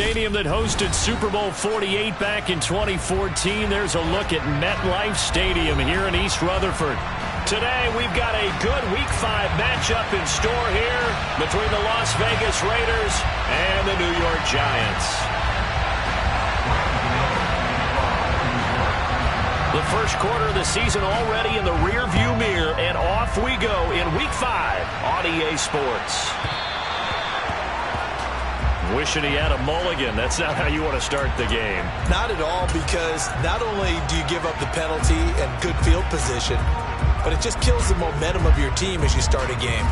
stadium that hosted Super Bowl 48 back in 2014. There's a look at MetLife Stadium here in East Rutherford. Today, we've got a good Week 5 matchup in store here between the Las Vegas Raiders and the New York Giants. The first quarter of the season already in the rearview mirror, and off we go in Week 5 on EA Sports. Wishing he had a mulligan. That's not how you want to start the game. Not at all, because not only do you give up the penalty and good field position, but it just kills the momentum of your team as you start a game.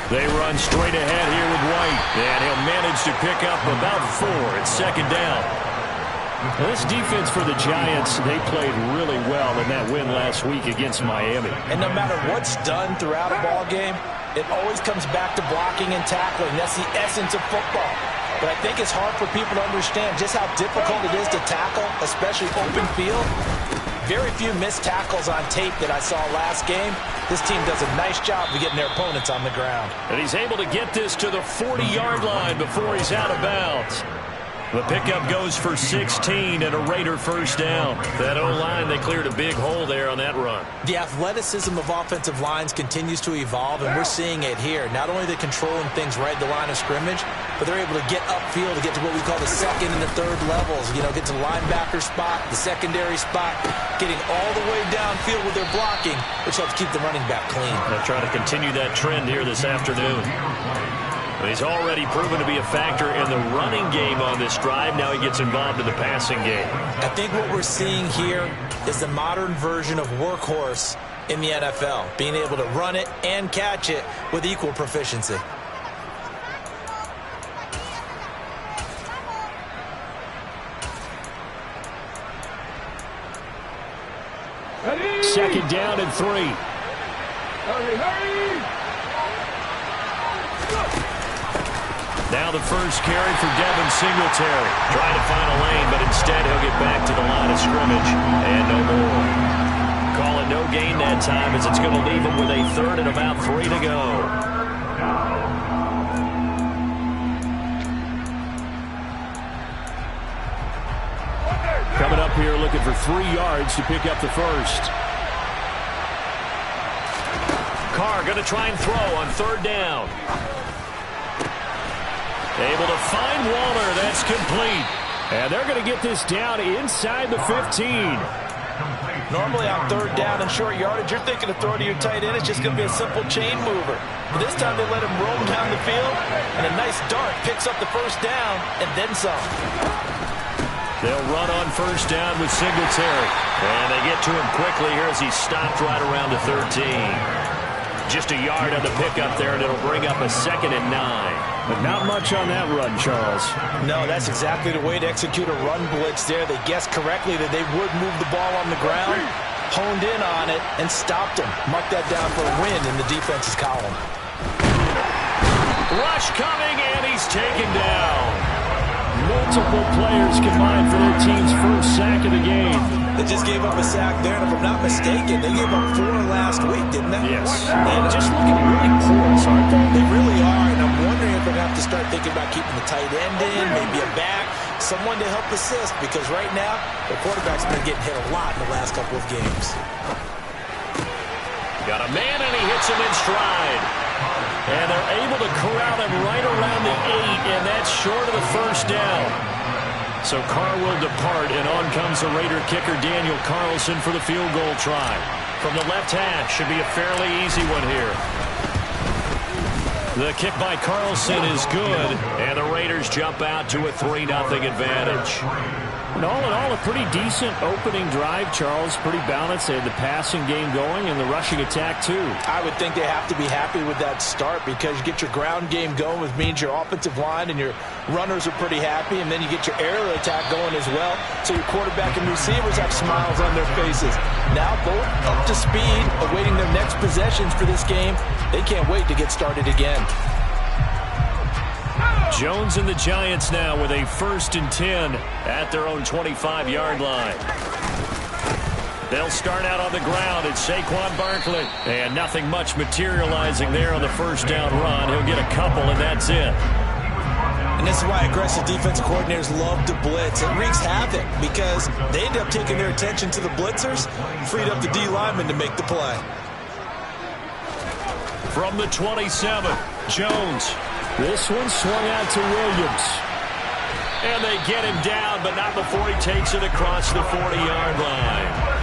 They run straight ahead here with White, and he'll manage to pick up about 4. It's second down. Well, this defense for the Giants, they played really well in that win last week against Miami. And no matter what's done throughout a ball game, it always comes back to blocking and tackling. That's the essence of football. But I think it's hard for people to understand just how difficult it is to tackle, especially open field. Very few missed tackles on tape that I saw last game. This team does a nice job of getting their opponents on the ground. And he's able to get this to the 40-yard line before he's out of bounds. The pickup goes for 16 and a Raider first down. That O-line, they cleared a big hole there on that run. The athleticism of offensive lines continues to evolve, and we're seeing it here. Not only are they controlling things right at the line of scrimmage, but they're able to get upfield to get to what we call the second and the third levels. You know, get to the linebacker spot, the secondary spot, getting all the way downfield with their blocking, which helps keep the running back clean. They'll try to continue that trend here this afternoon. He's already proven to be a factor in the running game on this drive. Now he gets involved in the passing game. I think what we're seeing here is the modern version of workhorse in the NFL, being able to run it and catch it with equal proficiency. Second down and 3. Hurry! Now the first carry for Devin Singletary. Trying to find a lane, but instead he'll get back to the line of scrimmage. And no more. Call it no gain that time, as it's going to leave him with a third and about 3 to go. Coming up here looking for 3 yards to pick up the first. Carr going to try and throw on third down. Able to find Waller. That's complete. And they're going to get this down inside the 15. Normally on third down and short yardage, you're thinking to throw to your tight end. It's just going to be a simple chain mover. But this time they let him roam down the field, and a nice dart picks up the first down and then some. They'll run on first down with Singletary. And they get to him quickly here as he stopped right around the 13. Just a yard on the pickup there, and it'll bring up a 2nd and 9. But not much on that run, Charles. No, that's exactly the way to execute a run blitz there. They guessed correctly that they would move the ball on the ground, honed in on it, and stopped him. Mark that down for a win in the defense's column. Rush coming, and he's taken down. Multiple players combined for their team's first sack of the game. They just gave up a sack there, and if I'm not mistaken, they gave up 4 last week, didn't they? Yes. And just looking really porous, aren't they? They really are, and I'm wondering if they're going to have to start thinking about keeping the tight end in, maybe a back, someone to help assist, because right now, the quarterback's been getting hit a lot in the last couple of games. Got a man, and he hits him in stride. And they're able to corral him right around the 8, and that's short of the first down. So Carr will depart, and on comes the Raider kicker, Daniel Carlson, for the field goal try. From the left hash, should be a fairly easy one here. The kick by Carlson is good, and the Raiders jump out to a 3-0 advantage. And all in all, a pretty decent opening drive, Charles. Pretty balanced. They had the passing game going and the rushing attack, too. I would think they have to be happy with that start, because you get your ground game going, which means your offensive line and your runners are pretty happy, and then you get your aerial attack going as well, so your quarterback and receivers have smiles on their faces. Now both up to speed, awaiting their next possessions for this game. They can't wait to get started again. Jones and the Giants now with a 1st and 10 at their own 25-yard line. They'll start out on the ground. It's Saquon Barkley. And nothing much materializing there on the first down run. He'll get a couple, and that's it. And this is why aggressive defensive coordinators love to blitz. It wreaks havoc because they end up taking their attention to the blitzers, freed up the D lineman to make the play. From the 27, Jones. This one swung out to Williams. And they get him down, but not before he takes it across the 40-yard line.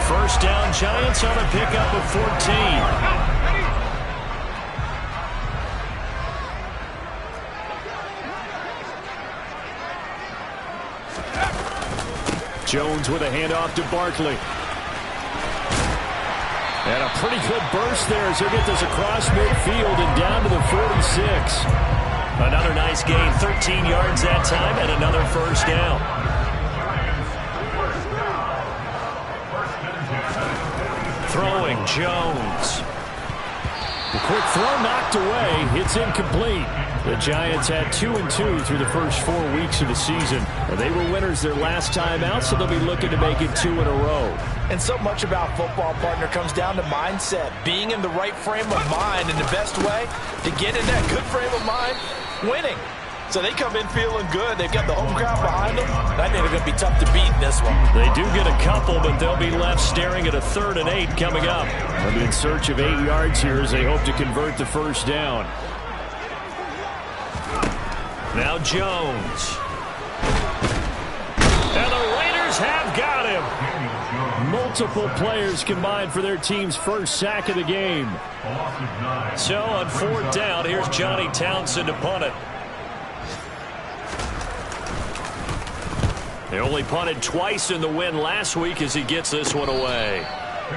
First down, Giants on a pickup of 14. Jones with a handoff to Barkley. And a pretty good burst there as he'll get this across midfield and down to the 46. Another nice gain, 13 yards that time, and another first down. Throwing, Jones. The quick throw knocked away. It's incomplete. The Giants had 2-2 through the first 4 weeks of the season. They were winners their last time out, so they'll be looking to make it 2 in a row. And so much about football, partner, comes down to mindset. Being in the right frame of mind, and the best way to get in that good frame of mind, winning. So they come in feeling good. They've got the home crowd behind them. And I think they're going to be tough to beat in this one. They do get a couple, but they'll be left staring at a 3rd and 8 coming up. They'll be in search of 8 yards here as they hope to convert the first down. Now Jones. And the Raiders have got him. Multiple players combined for their team's first sack of the game. So on 4th down, here's Johnny Townsend to punt it. They only punted twice in the win last week as he gets this one away.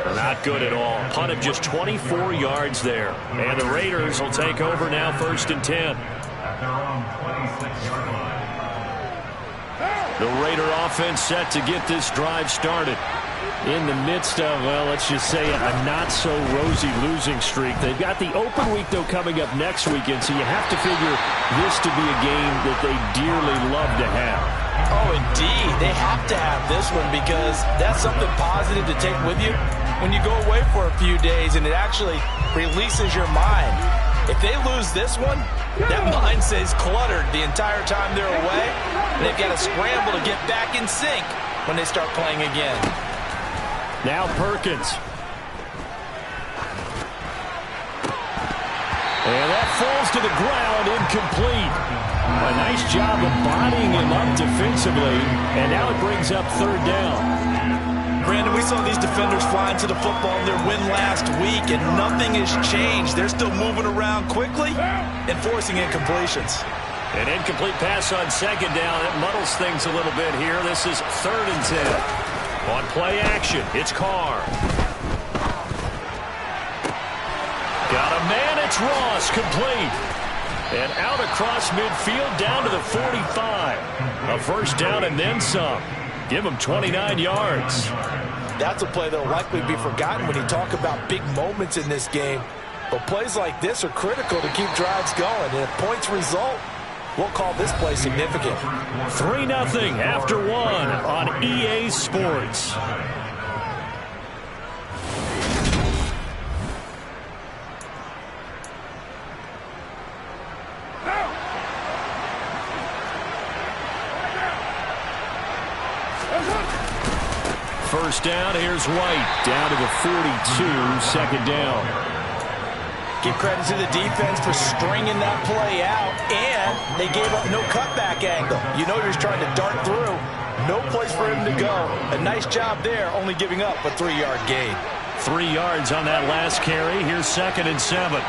Not good at all. Punted just 24 yards there. And the Raiders will take over now, 1st and 10. The Raider offense set to get this drive started. In the midst of, well, let's just say a not-so-rosy losing streak. They've got the open week, though, coming up next weekend, so you have to figure this to be a game that they dearly love to have. Oh, indeed. They have to have this one because that's something positive to take with you when you go away for a few days, and it actually releases your mind. If they lose this one, that mind stays cluttered the entire time they're away, and they've got to scramble to get back in sync when they start playing again. Now Perkins. And that falls to the ground, incomplete. A nice job of bodying him up defensively, and now it brings up 3rd down. Brandon, we saw these defenders flying to the football in their win last week, and nothing has changed. They're still moving around quickly and forcing incompletions. An incomplete pass on 2nd down. It muddles things a little bit here. This is 3rd and 10. On play action, it's Carr. Got a man, it's Ross, complete. And out across midfield, down to the 45. A first down and then some. Give him 29 yards. That's a play that will likely be forgotten when you talk about big moments in this game. But plays like this are critical to keep drives going. And if points result, we'll call this play significant. 3-0 after 1 on EA Sports. First down, here's White. Down to the 42, 2nd down. Give credit to the defense for stringing that play out, and they gave up no cutback angle. You know he's trying to dart through. No place for him to go. A nice job there, only giving up a 3-yard gain. 3 yards on that last carry. Here's 2nd and 7.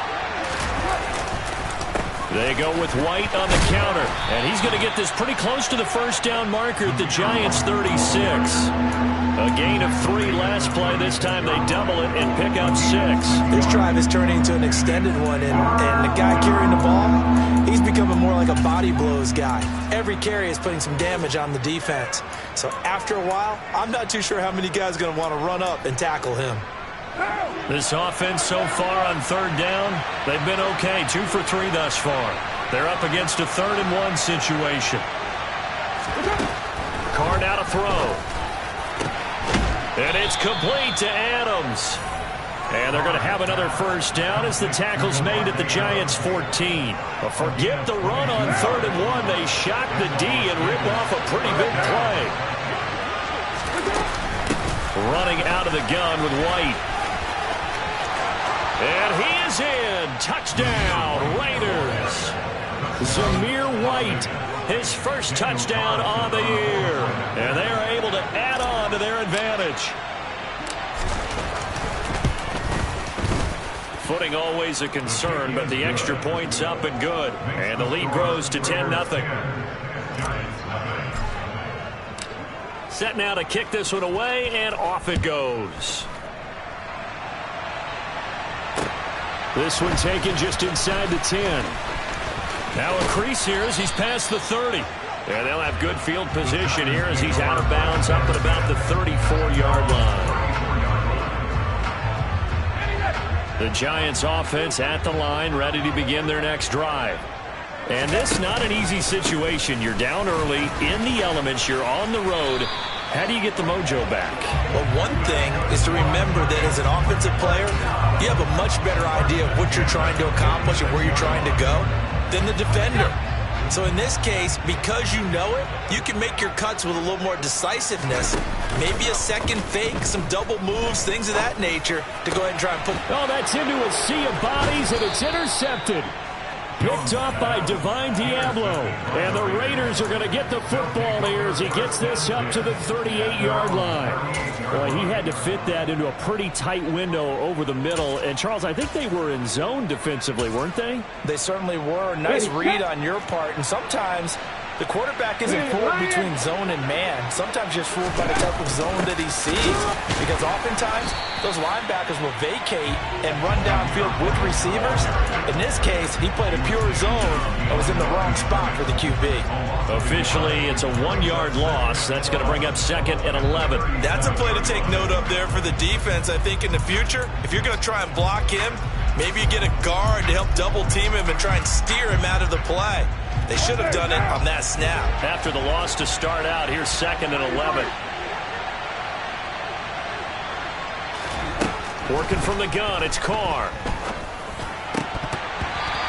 They go with White on the counter, and he's going to get this pretty close to the first down marker at the Giants' 36. A gain of 3 last play. This time they double it and pick up 6. This drive is turning into an extended one, and the guy carrying the ball, he's becoming more like a body blows guy. Every carry is putting some damage on the defense. So after a while, I'm not too sure how many guys are going to want to run up and tackle him. This offense so far on 3rd down, they've been okay. 2 for 3 thus far. They're up against a 3rd and 1 situation. Carr now to throw. And it's complete to Adams. And they're going to have another first down as the tackle's made at the Giants' 14. But forget the run on 3rd and 1. They shock the D and rip off a pretty big play. Running out of the gun with White. And he is in. Touchdown, Raiders. Zamir White, his first touchdown on the year. And they are able to add on to their advantage. Footing always a concern, but the extra point's up and good. And the lead grows to 10-0. Set now to kick this one away, and off it goes. This one taken just inside the 10. Now a crease here as he's past the 30. And they'll have good field position here as he's out of bounds up at about the 34-yard line. The Giants offense at the line, ready to begin their next drive. And this is not an easy situation. You're down early, in the elements, you're on the road. How do you get the mojo back? Well, one thing is to remember that as an offensive player, you have a much better idea of what you're trying to accomplish and where you're trying to go than the defender. So in this case, because you know it, you can make your cuts with a little more decisiveness. Maybe a second fake, some double moves, things of that nature to go ahead and try and put... Oh, that's into a sea of bodies, and it's intercepted. Picked off by Divine Diablo. And the Raiders are going to get the football here as he gets this up to the 38-yard line. Boy, he had to fit that into a pretty tight window over the middle. And, Charles, I think they were in zone defensively, weren't they? They certainly were. Nice read on your part. And sometimes the quarterback isn't fooled between zone and man. Sometimes just fooled by the type of zone that he sees. Because oftentimes those linebackers will vacate and run downfield with receivers. In this case, he played a pure zone and was in the wrong spot for the QB. Officially, it's a 1-yard loss. That's going to bring up 2nd and 11. That's a play to take note of there for the defense, I think, in the future. If you're going to try and block him, maybe you get a guard to help double team him and try and steer him out of the play. They should have done it on that snap. After the loss to start out, here's 2nd and 11. Working from the gun, it's Carr.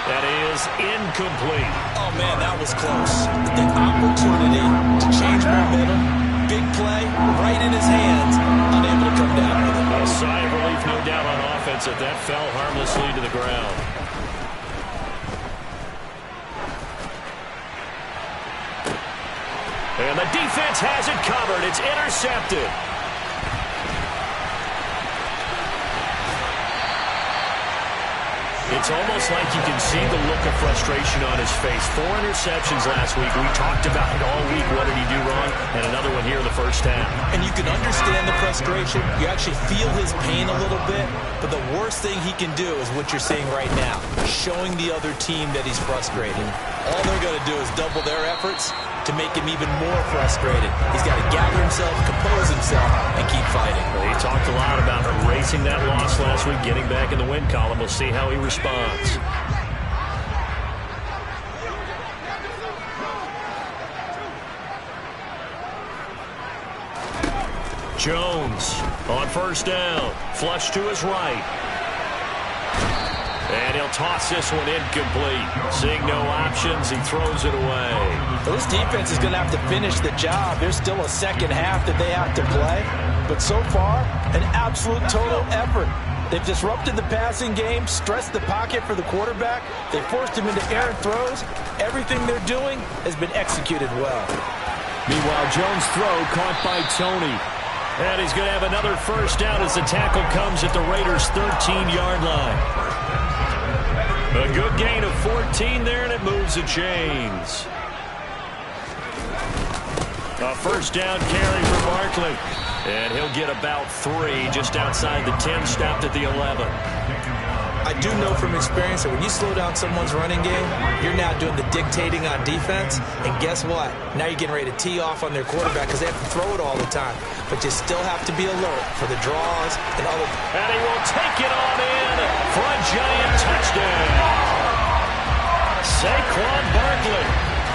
That is incomplete. Oh, man, that was close. The opportunity to change momentum, big play, right in his hands, unable to come down with it. A sigh of relief, no doubt, on offense that fell harmlessly to the ground. And the defense has it covered. It's intercepted. It's almost like you can see the look of frustration on his face. 4 interceptions last week. We talked about it all week. What did he do wrong? And another one here in the first half. And you can understand the frustration. You actually feel his pain a little bit. But the worst thing he can do is what you're seeing right now, showing the other team that he's frustrated. All they're going to do is double their efforts to make him even more frustrated. He's got to gather himself, compose himself, and keep fighting. Well, he talked a lot about erasing that loss last week, getting back in the win column. We'll see how he responds. Jones on first down. Flush to his right. And he'll toss this one incomplete. Seeing no options, he throws it away. This defense is going to have to finish the job. There's still a second half that they have to play. But so far, an absolute total effort. They've disrupted the passing game, stressed the pocket for the quarterback. They forced him into errant throws. Everything they're doing has been executed well. Meanwhile, Jones' throw caught by Tony. And he's going to have another first down as the tackle comes at the Raiders' 13-yard line. A good gain of 14 there, and it moves the chains. A first down carry for Barkley. And he'll get about 3 just outside the 10, stopped at the 11. I do know from experience that when you slow down someone's running game, you're now doing the dictating on defense. And guess what? Now you're getting ready to tee off on their quarterback because they have to throw it all the time. But you still have to be alert for the draws and other. And he will take it on in for a Giant touchdown. Saquon Barkley.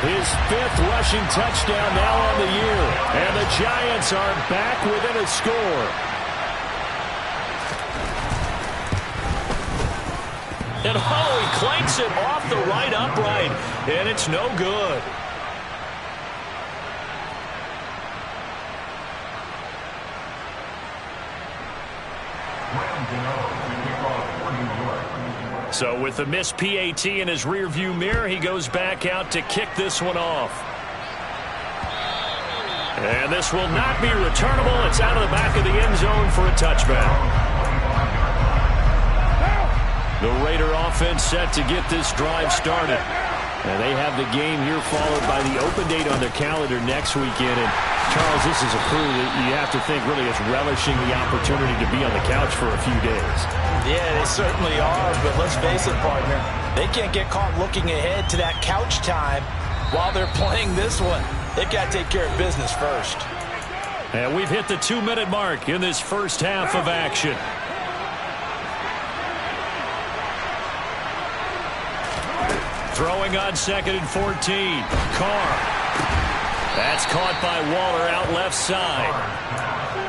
His 5th rushing touchdown now on the year. And the Giants are back within a score. And he clanks it off the right upright. And it's no good. So with the missed PAT in his rearview mirror, he goes back out to kick this one off. And this will not be returnable. It's out of the back of the end zone for a touchback. The Raider offense set to get this drive started. And they have the game here followed by the open date on their calendar next weekend. And Charles, this is a crew that you have to think really is relishing the opportunity to be on the couch for a few days. Yeah, they certainly are, but let's face it, partner. They can't get caught looking ahead to that couch time while they're playing this one. They've got to take care of business first. And we've hit the 2-minute mark in this first half of action. Throwing on 2nd and 14. Carr. That's caught by Waller out left side.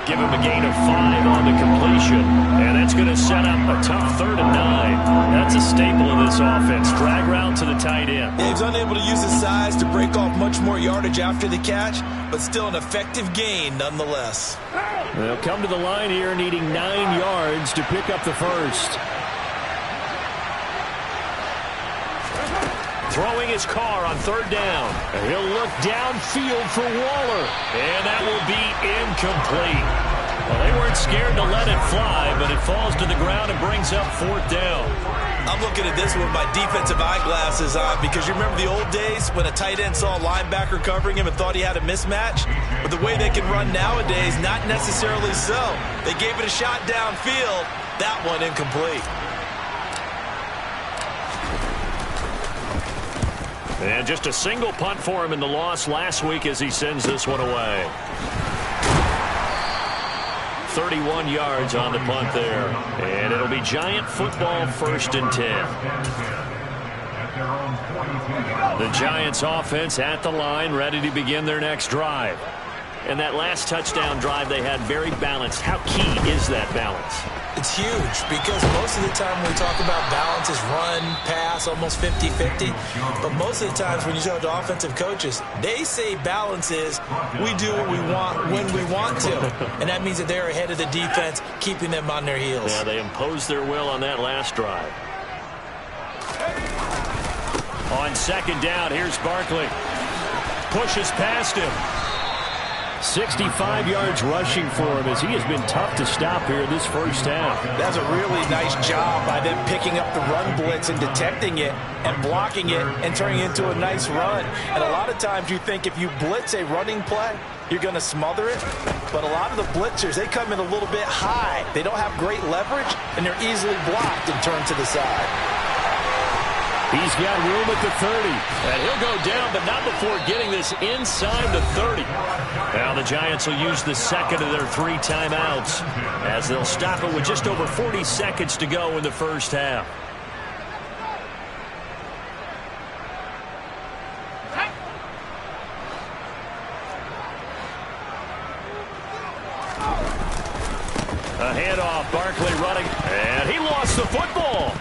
Give him a gain of 5 on the completion. And that's going to set up a tough 3rd and 9. That's a staple of this offense. Drag route to the tight end. Yeah, he's unable to use his size to break off much more yardage after the catch, but still an effective gain nonetheless. They'll come to the line here needing 9 yards to pick up the first. Throwing his Carr on 3rd down. He'll look downfield for Waller. And that will be incomplete. Well, they weren't scared to let it fly, but it falls to the ground and brings up 4th down. I'm looking at this with my defensive eyeglasses on because you remember the old days when a tight end saw a linebacker covering him and thought he had a mismatch? But the way they can run nowadays, not necessarily so. They gave it a shot downfield. That one incomplete. And just a single punt for him in the loss last week as he sends this one away. 31 yards on the punt there. And it'll be Giant football 1st and 10. The Giants offense at the line, ready to begin their next drive. And that last touchdown drive they had very balanced. How key is that balance? It's huge because most of the time when we talk about balance is run, pass, almost 50-50. But most of the times when you talk to offensive coaches, they say balance is we do what we want when we want to. And that means that they're ahead of the defense, keeping them on their heels. Yeah, they imposed their will on that last drive. On 2nd down, here's Barkley. Pushes past him. 65 yards rushing for him as he has been tough to stop here this first half. That's a really nice job by them picking up the run blitz and detecting it and blocking it and turning it into a nice run. And a lot of times you think if you blitz a running play, you're going to smother it. But a lot of the blitzers, they come in a little bit high. They don't have great leverage, and they're easily blocked and turned to the side. He's got room at the 30. And he'll go down, but not before getting this inside the 30. Now the Giants will use the 2nd of their 3 timeouts as they'll stop it with just over 40 seconds to go in the first half. A handoff, Barkley running, and he lost the football.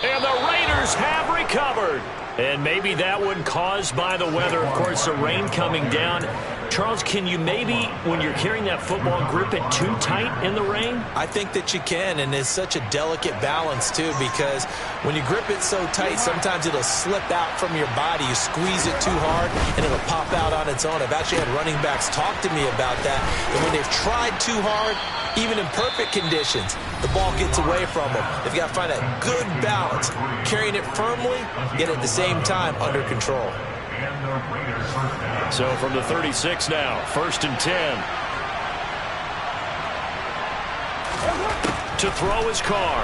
And the Raiders have recovered. And maybe that one caused by the weather. Of course, the rain coming down. Charles, can you maybe, when you're carrying that football, grip it too tight in the rain? I think that you can, and it's such a delicate balance, too, because when you grip it so tight, sometimes it'll slip out from your body. You squeeze it too hard, and it'll pop out on its own. I've actually had running backs talk to me about that. And when they've tried too hard, even in perfect conditions, the ball gets away from them. They've got to find a good balance, carrying it firmly, yet at the same time under control. So from the 36 now, 1st and 10. To throw his Carr.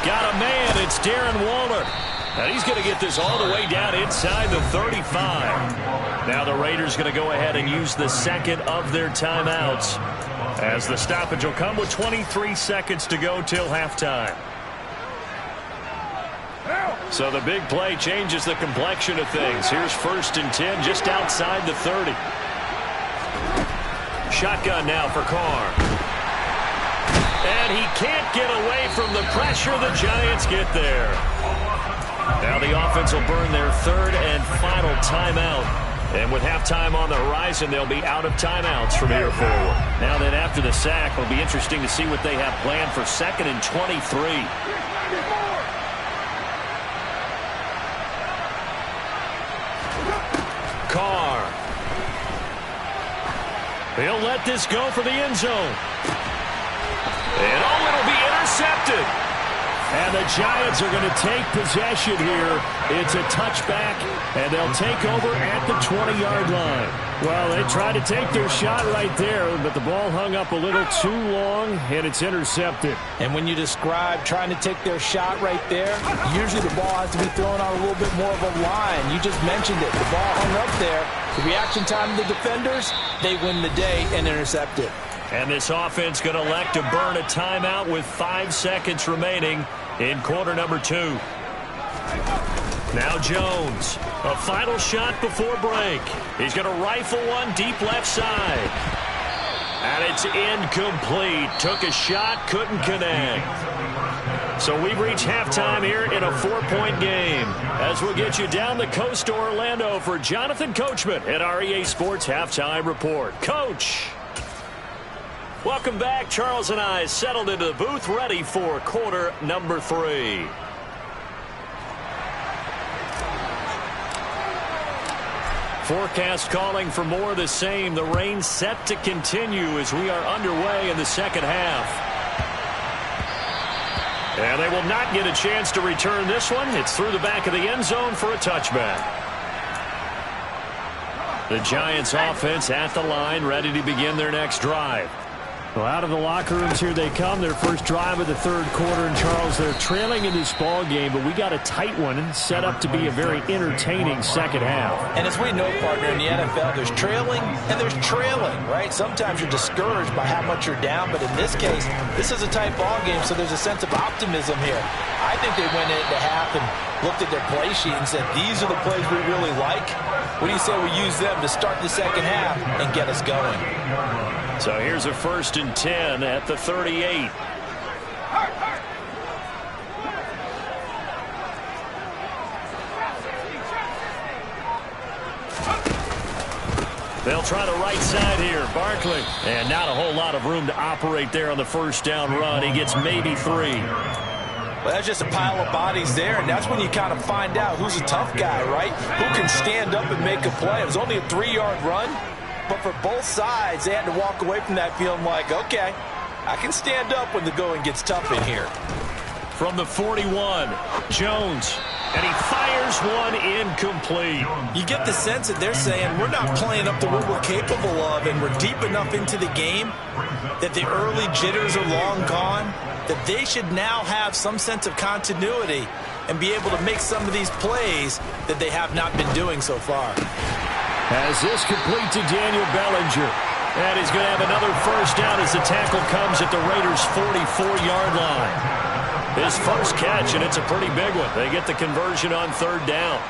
Got a man, it's Darren Waller. And he's going to get this all the way down inside the 35. Now the Raiders going to go ahead and use the 2nd of their timeouts as the stoppage will come with 23 seconds to go till halftime. So the big play changes the complexion of things. Here's 1st and 10 just outside the 30. Shotgun now for Carr. And he can't get away from the pressure. The Giants get there. Now the offense will burn their 3rd and final timeout. And with halftime on the horizon, they'll be out of timeouts from here forward. Now then, after the sack, it'll be interesting to see what they have planned for 2nd and 23. Carr. He'll let this go for the end zone. And it'll be intercepted. And the Giants are going to take possession here. It's a touchback, and they'll take over at the 20-yard line. Well, they tried to take their shot right there, but the ball hung up a little too long, and it's intercepted. And when you describe trying to take their shot right there, usually the ball has to be thrown on a little bit more of a line. You just mentioned it. The ball hung up there. The reaction time of the defenders, they win the day and intercept it. And this offense going to elect to burn a timeout with 5 seconds remaining in quarter number 2. Now Jones, a final shot before break. He's going to rifle one deep left side. And it's incomplete. Took a shot, couldn't connect. So we've reached halftime here in a 4-point game. As we'll get you down the coast to Orlando for Jonathan Coachman at our EA Sports Halftime Report. Coach. Welcome back. Charles and I settled into the booth, ready for quarter number 3. Forecast calling for more of the same. The rain set to continue as we are underway in the second half. And they will not get a chance to return this one. It's through the back of the end zone for a touchback. The Giants offense at the line, ready to begin their next drive. Well, out of the locker rooms here they come. Their first drive of the 3rd quarter. And, Charles, they're trailing in this ball game, but we got a tight one set up to be a very entertaining second half. And as we know, partner, in the NFL, there's trailing and there's trailing, right? Sometimes you're discouraged by how much you're down, but in this case, this is a tight ball game, so there's a sense of optimism here. I think they went into half and looked at their play sheet and said, these are the plays we really like. What do you say we use them to start the second half and get us going? So here's a 1st and 10 at the 38. They'll try the right side here. Barkley. And not a whole lot of room to operate there on the first down run. He gets maybe 3. Well, that's just a pile of bodies there, and that's when you kind of find out who's a tough guy, right? Who can stand up and make a play. It was only a 3-yard run, but for both sides, they had to walk away from that feeling like, okay, I can stand up when the going gets tough in here. From the 41, Jones. And he fires one incomplete. You get the sense that they're saying we're not playing up to what we're capable of, and we're deep enough into the game that the early jitters are long gone, that they should now have some sense of continuity and be able to make some of these plays that they have not been doing so far. As this complete to Daniel Bellinger. And he's going to have another first down as the tackle comes at the Raiders' 44-yard line. His first catch, and it's a pretty big one. They get the conversion on 3rd down.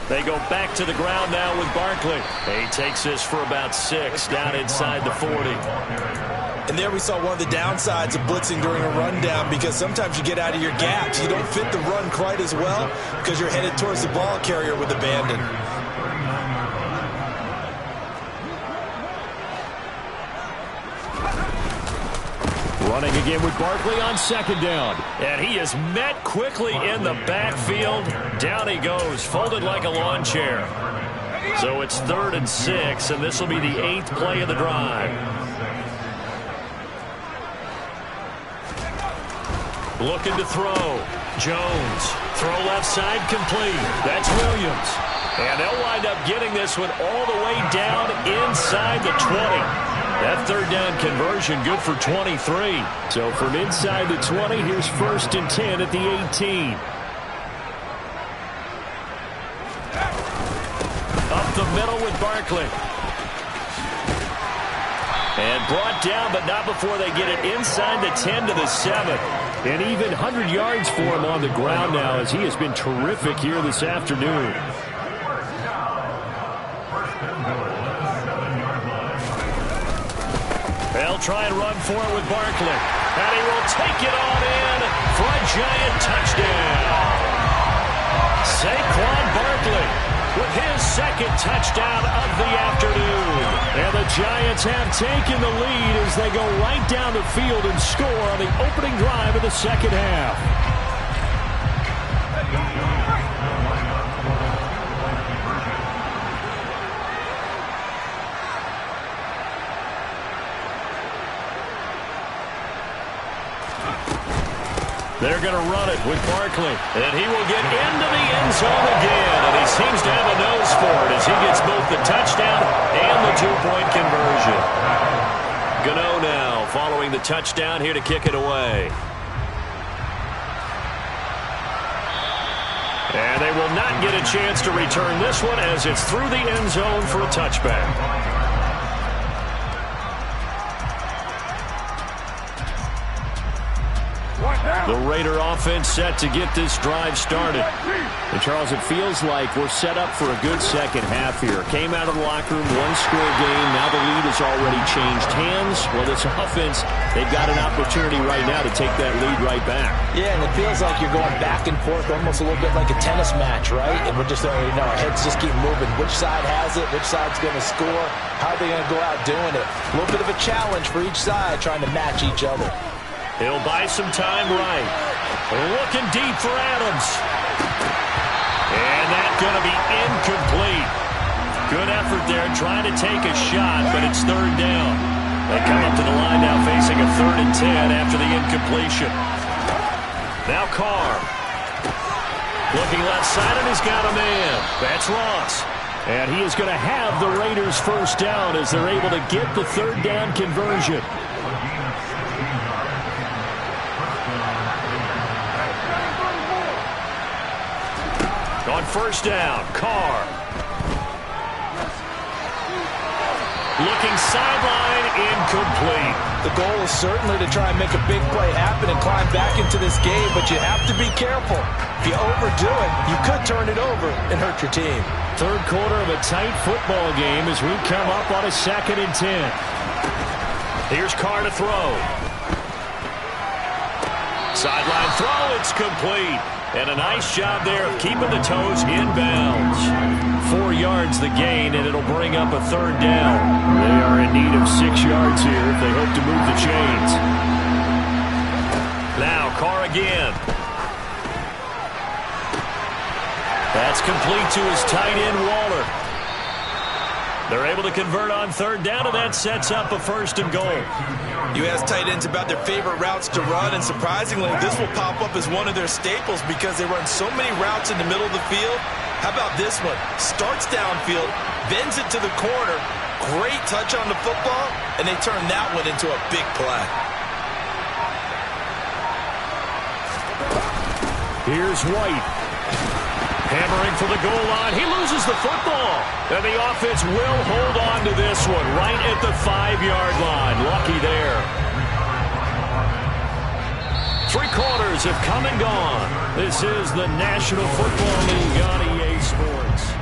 They go back to the ground now with Barkley. He takes this for about 6 down inside the 40. And there we saw one of the downsides of blitzing during a rundown, because sometimes you get out of your gaps. You don't fit the run quite as well because you're headed towards the ball carrier with abandon. Running again with Barkley on 2nd down. And he is met quickly in the backfield. Down he goes, folded like a lawn chair. So it's 3rd and 6, and this will be the 8th play of the drive. Looking to throw. Jones. Throw left side complete. That's Williams. And they'll wind up getting this one all the way down inside the 20. That 3rd down conversion good for 23. So from inside the 20, here's 1st and 10 at the 18. Up the middle with Barkley. And brought down, but not before they get it inside the 10 to the 7. And even 100 yards for him on the ground now, as he has been terrific here this afternoon. They'll try and run for it with Barkley. And he will take it on in for a giant touchdown. Saquon Barkley with his second touchdown of the afternoon. And the Giants have taken the lead as they go right down the field and score on the opening drive of the second half. They're going to run it with Barkley. And he will get into the end zone again. And he seems to have a nose for it as he gets both the touchdown and the two-point conversion. Gano now following the touchdown here to kick it away. And they will not get a chance to return this one as it's through the end zone for a touchback. The Raider offense set to get this drive started. And, Charles, it feels like we're set up for a good second half here. Came out of the locker room, one-score game. Now the lead has already changed hands. Well, this offense, they've got an opportunity right now to take that lead right back. Yeah, and it feels like you're going back and forth almost a little bit like a tennis match, right? And we're just already know our heads just keep moving. Which side has it? Which side's going to score? How are they going to go out doing it? A little bit of a challenge for each side trying to match each other. He'll buy some time right. Looking deep for Adams. And that's going to be incomplete. Good effort there trying to take a shot, but it's third down. They come up to the line now facing a 3rd and 10 after the incompletion. Now Carr. Looking left side, and he's got a man. That's Ross. And he is going to have the Raiders first down as they're able to get the 3rd down conversion. On first down, Carr. Looking sideline, incomplete. The goal is certainly to try and make a big play happen and climb back into this game, but you have to be careful. If you overdo it, you could turn it over and hurt your team. Third quarter of a tight football game as we come up on a 2nd and 10. Here's Carr to throw. Sideline throw, it's complete. And a nice job there of keeping the toes inbounds. 4 yards the gain, and it'll bring up a 3rd down. They are in need of 6 yards here if they hope to move the chains. Now Carr again. That's complete to his tight end, Waller. They're able to convert on 3rd down, and that sets up a 1st and goal. You ask tight ends about their favorite routes to run, and surprisingly, this will pop up as one of their staples because they run so many routes in the middle of the field. How about this one? Starts downfield, bends it to the corner, great touch on the football, and they turn that one into a big play. Here's White. Hammering for the goal line. He loses the football. And the offense will hold on to this one right at the 5-yard line. Lucky there. 3 quarters have come and gone. This is the National Football League on EA Sports.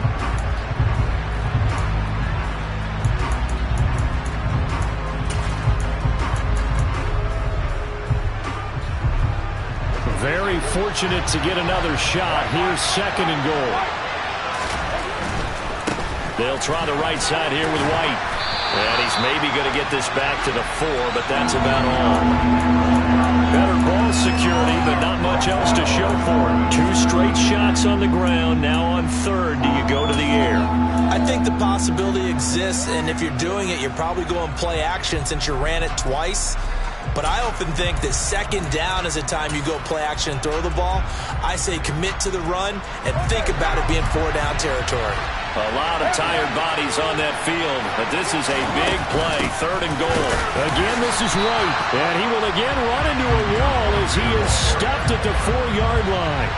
Very fortunate to get another shot. Here's 2nd and goal. They'll try the right side here with White. And he's maybe going to get this back to the 4, but that's about all. Better ball security, but not much else to show for it. 2 straight shots on the ground. Now on 3rd, do you go to the air? I think the possibility exists, and if you're doing it, you're probably going play action since you ran it twice. But I often think that 2nd down is a time you go play action and throw the ball. I say commit to the run and think about it being 4-down territory. A lot of tired bodies on that field, but this is a big play, 3rd and goal. Again, this is White, and he will again run into a wall as he is stopped at the 4-yard line.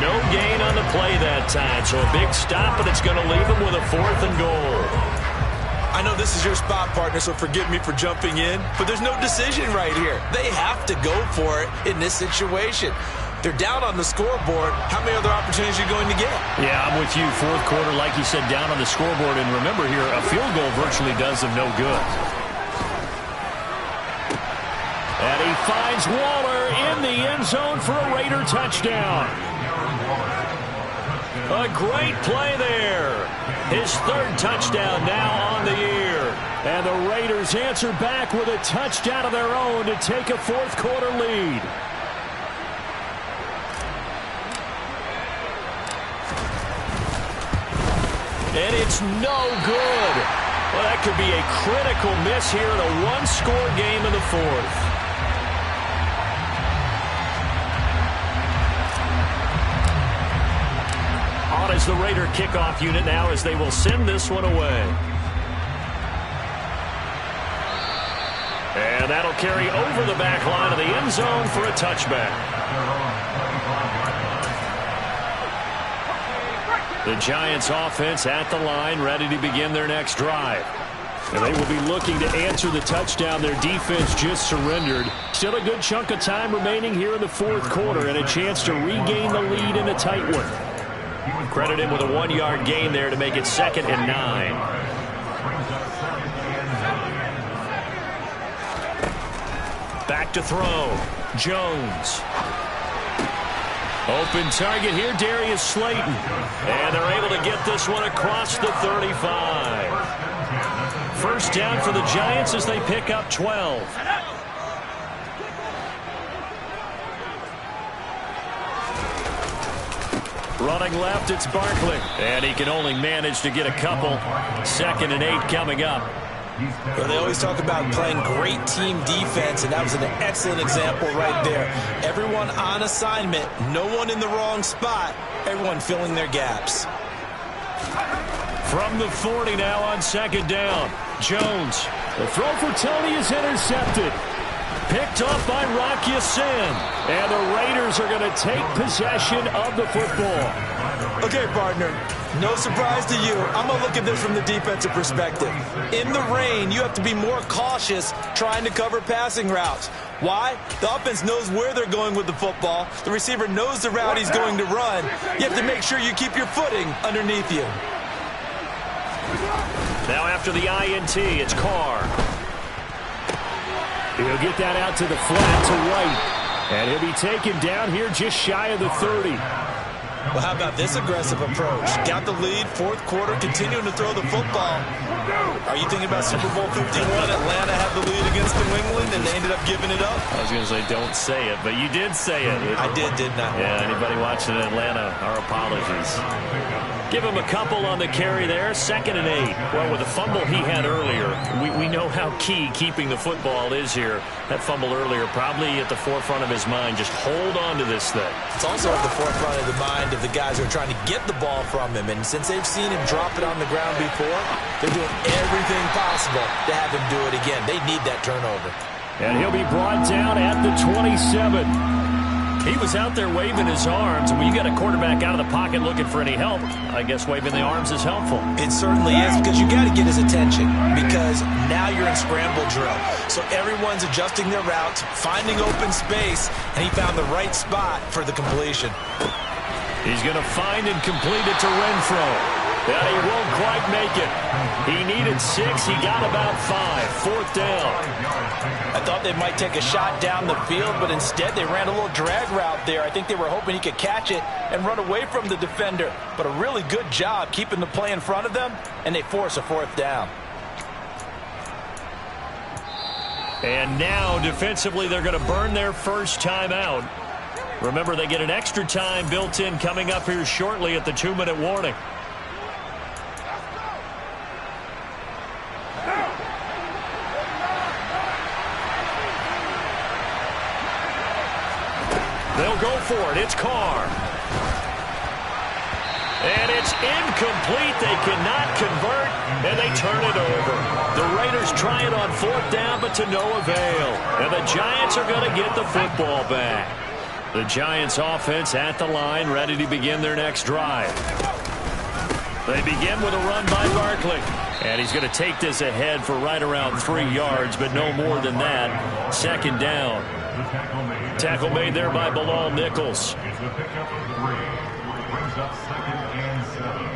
No gain on the play that time, so a big stop, but it's going to leave him with a 4th and goal. I know this is your spot, partner, so forgive me for jumping in, but there's no decision right here. They have to go for it in this situation. They're down on the scoreboard. How many other opportunities are you going to get? Yeah, I'm with you. Fourth quarter, like you said, down on the scoreboard. And remember here, a field goal virtually does them no good. And he finds Waller in the end zone for a Raider touchdown. A great play there. His third touchdown now on the year. And the Raiders answer back with a touchdown of their own to take a fourth quarter lead. And it's no good. Well, that could be a critical miss here in a one-score game in the fourth. On is the Raider kickoff unit now as they will send this one away. And that'll carry over the back line of the end zone for a touchback. The Giants offense at the line, ready to begin their next drive. And they will be looking to answer the touchdown their defense just surrendered. Still a good chunk of time remaining here in the fourth quarter and a chance to regain the lead in a tight one. Credit him with a 1-yard gain there to make it 2nd and 9. Back to throw. Jones. Open target here, Darius Slayton. And they're able to get this one across the 35. First down for the Giants as they pick up 12. Running left, it's Barkley. And he can only manage to get a couple. 2nd and 8 coming up. Well, they always talk about playing great team defense, and that was an excellent example right there. Everyone on assignment, no one in the wrong spot, everyone filling their gaps. From the 40 now on 2nd down. Jones. The throw for Tony is intercepted. Picked off by Rock Ya-Sin. And the Raiders are going to take possession of the football. Okay, partner, no surprise to you. I'm going to look at this from the defensive perspective. In the rain, you have to be more cautious trying to cover passing routes. Why? The offense knows where they're going with the football. The receiver knows the route he's going to run. You have to make sure you keep your footing underneath you. Now after the INT, it's Carr. He'll get that out to the flat to White. And he'll be taken down here just shy of the 30. Well, how about this aggressive approach? Got the lead, fourth quarter, continuing to throw the football. Are you thinking about Super Bowl 51? Atlanta had the lead against New England, and they ended up giving it up? I was going to say, don't say it, but you did say it. I didn't I? Yeah, anybody watching Atlanta, our apologies. Give him a couple on the carry there, 2nd and 8. Well, with the fumble he had earlier, we know how key keeping the football is here. That fumble earlier probably at the forefront of his mind. Just hold on to this thing. It's also at the forefront of the mind of the guys who are trying to get the ball from him. And since they've seen him drop it on the ground before, they're doing everything possible to have him do it again. They need that turnover. And he'll be brought down at the 27. He was out there waving his arms. When you got a quarterback out of the pocket looking for any help, I guess waving the arms is helpful. It certainly is, because you got to get his attention, because now you're in scramble drill. So everyone's adjusting their routes, finding open space, and he found the right spot for the completion. He's going to find and complete it to Renfro. Yeah, he won't quite make it. He needed 6. He got about 5. 4th down. I thought they might take a shot down the field, but instead they ran a little drag route there. I think they were hoping he could catch it and run away from the defender. But a really good job keeping the play in front of them, and they force a 4th down. And now, defensively, they're going to burn their first timeout. Remember, they get an extra time built in coming up here shortly at the 2-minute warning. They'll go for it. It's Carr. And it's incomplete. They cannot convert, and they turn it over. The Raiders try it on 4th down, but to no avail. And the Giants are going to get the football back. The Giants offense at the line, ready to begin their next drive. They begin with a run by Barkley. And he's going to take this ahead for right around 3 yards, but no more than that. Second down. Tackle made there by Bilal Nichols. It's the pickup of 3, which brings up 2nd and 7.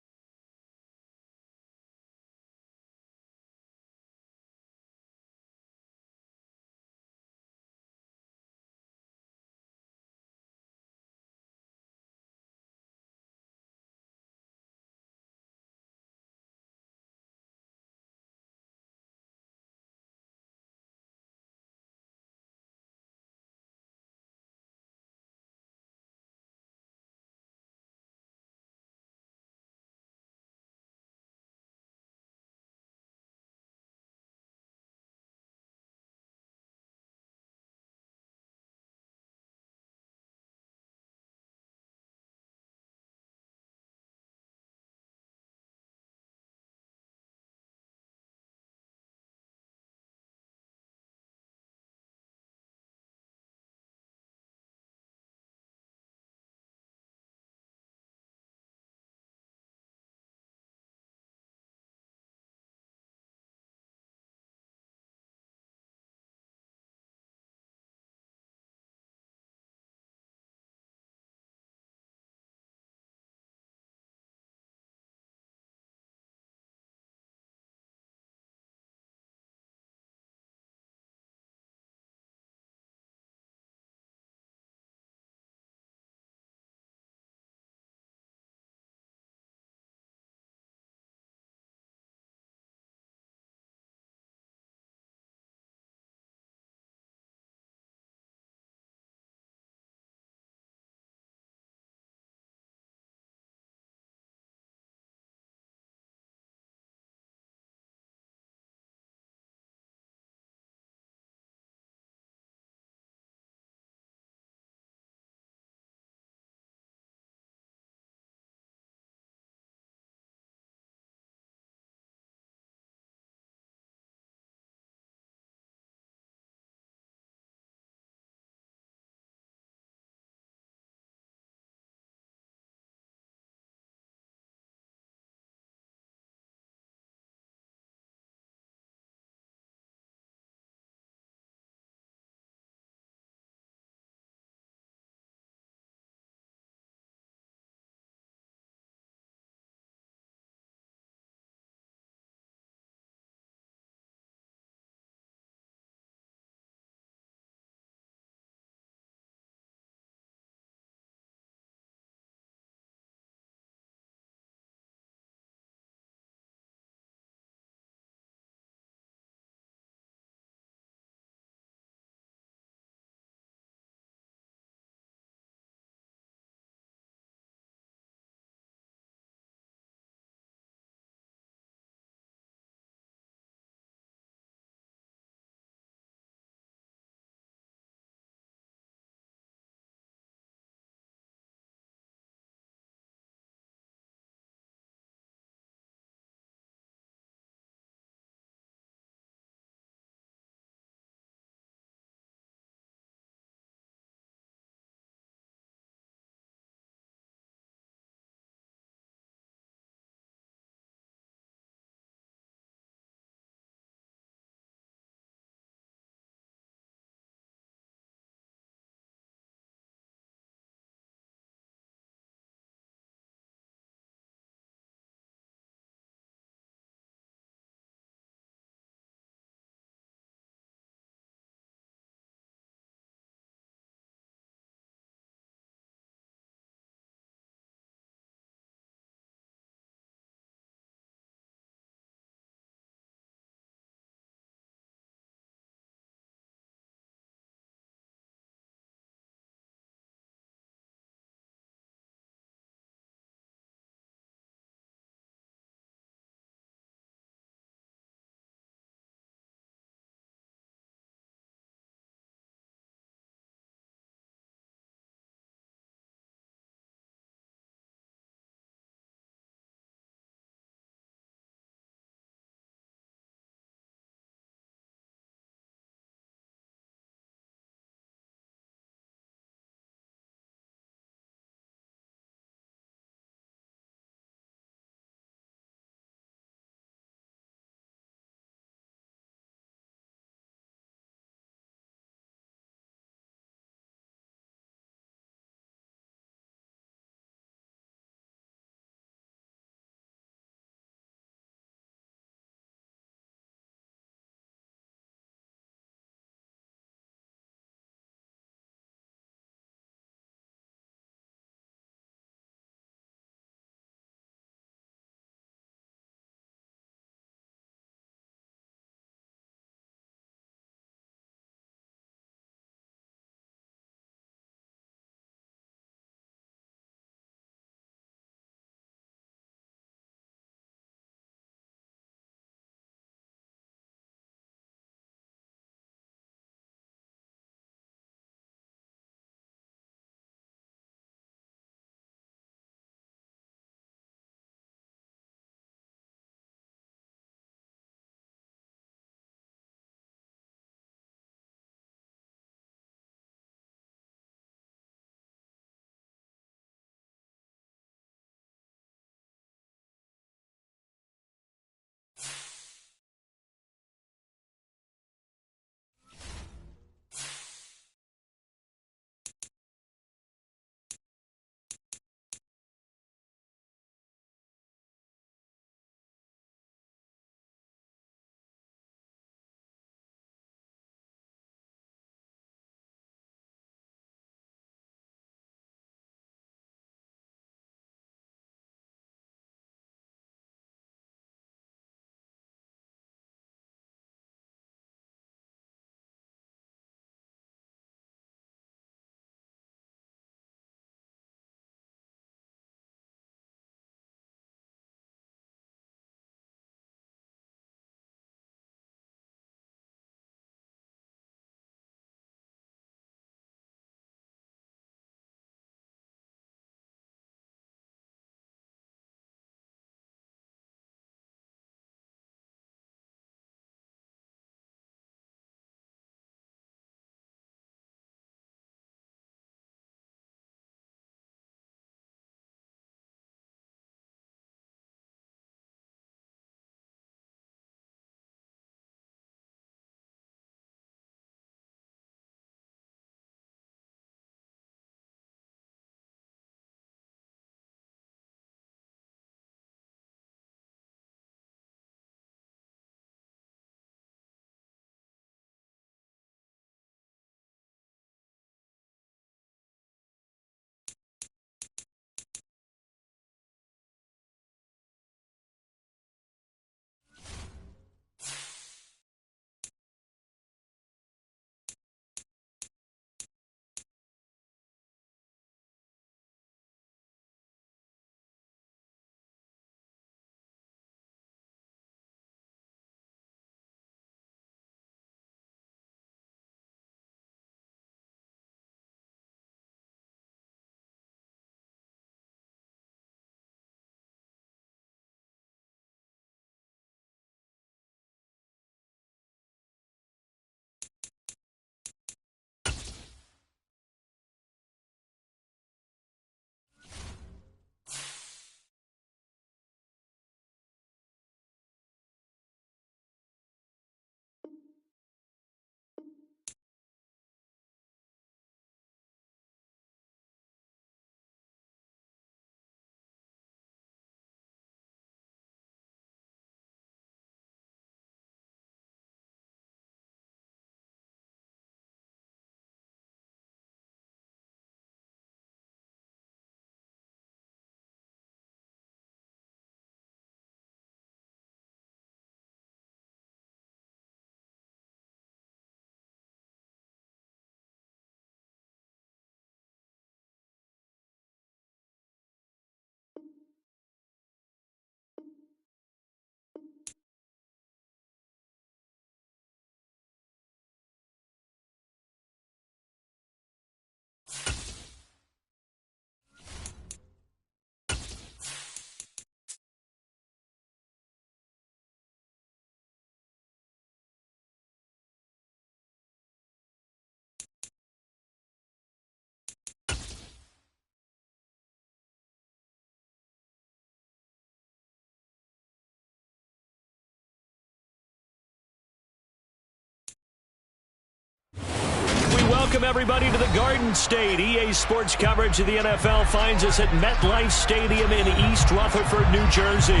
Welcome, everybody, to the Garden State. EA Sports coverage of the NFL finds us at MetLife Stadium in East Rutherford, New Jersey.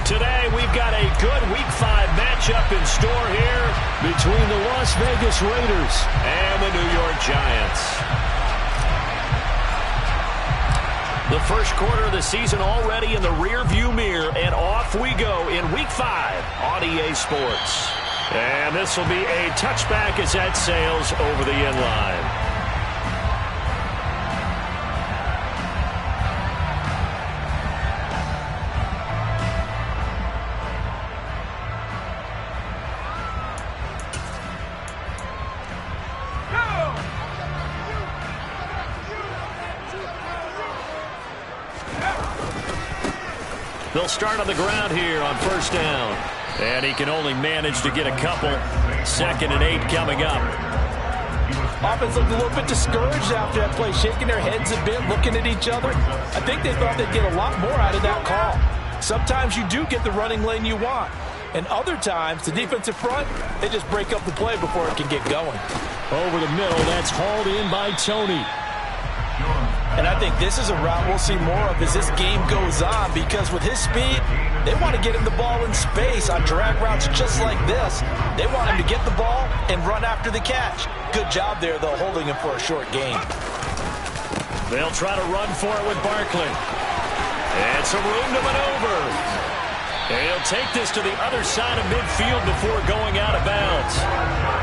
Today, we've got a good Week 5 matchup in store here between the Las Vegas Raiders and the New York Giants. The first quarter of the season already in the rearview mirror, and off we go in Week 5 on EA Sports. And this will be a touchback as that sails over the end line. They'll start on the ground here on first down. And he can only manage to get a couple. 2nd and 8 coming up. Offense looked a little bit discouraged after that play, shaking their heads a bit, looking at each other. I think they thought they'd get a lot more out of that call. Sometimes you do get the running lane you want. And other times, the defensive front, they just break up the play before it can get going. Over the middle, that's hauled in by Tony. And I think this is a route we'll see more of as this game goes on, because with his speed, they want to get him the ball in space on drag routes just like this. They want him to get the ball and run after the catch. Good job there, though, holding him for a short gain. They'll try to run for it with Barkley. And some room to maneuver. And he'll take this to the other side of midfield before going out of bounds.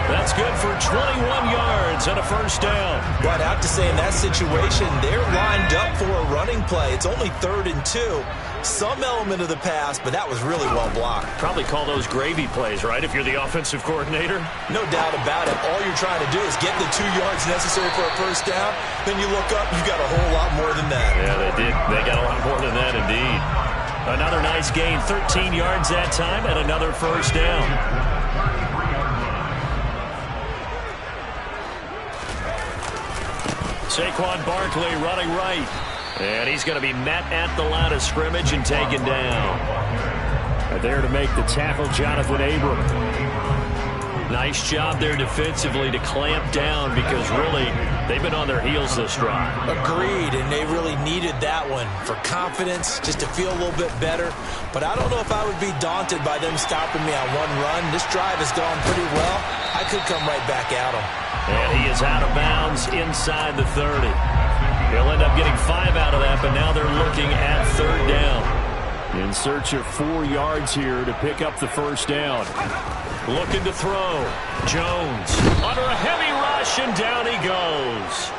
That's good for 21 yards and a first down. Well, I'd have to say in that situation, they're lined up for a running play. It's only 3rd and 2. Some element of the pass, but that was really well blocked. Probably call those gravy plays, right, if you're the offensive coordinator? No doubt about it. All you're trying to do is get the 2 yards necessary for a first down. Then you look up, you got a whole lot more than that. Yeah, they did. They got a lot more than that, indeed. Another nice gain, 13 yards that time, and another first down. Saquon Barkley running right. And he's going to be met at the line of scrimmage and taken down. And there to make the tackle, Jonathan Abram. Nice job there defensively to clamp down, because really they've been on their heels this drive. Agreed, and they really needed that one for confidence, just to feel a little bit better. But I don't know if I would be daunted by them stopping me on one run. This drive has gone pretty well. I could come right back at them. And he is out of bounds inside the 30. He'll end up getting 5 out of that, but now they're looking at 3rd down. In search of 4 yards here to pick up the first down. Looking to throw. Jones under a heavy rush, and down he goes.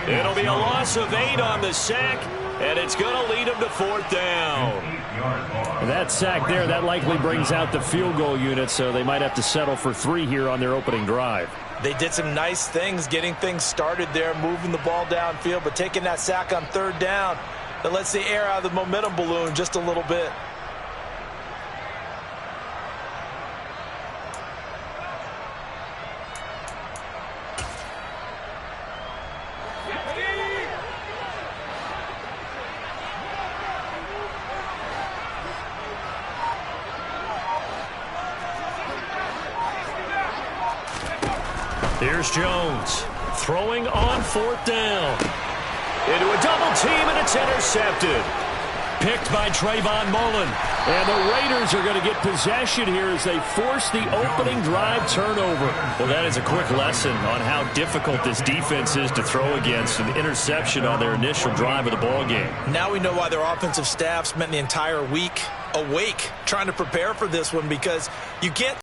It'll be a loss of 8 on the sack, and it's going to lead him to 4th down. That sack there, that likely brings out the field goal unit, so they might have to settle for 3 here on their opening drive. They did some nice things getting things started there, moving the ball downfield, but taking that sack on 3rd down, that lets the air out of the momentum balloon just a little bit. Here's Jones throwing on 4th down. Into a double team, and it's intercepted. Picked by Trayvon Mullen. And the Raiders are going to get possession here as they force the opening drive turnover. Well, that is a quick lesson on how difficult this defense is to throw against. An interception on their initial drive of the ball game. Now we know why their offensive staff spent the entire week awake trying to prepare for this one, because you can't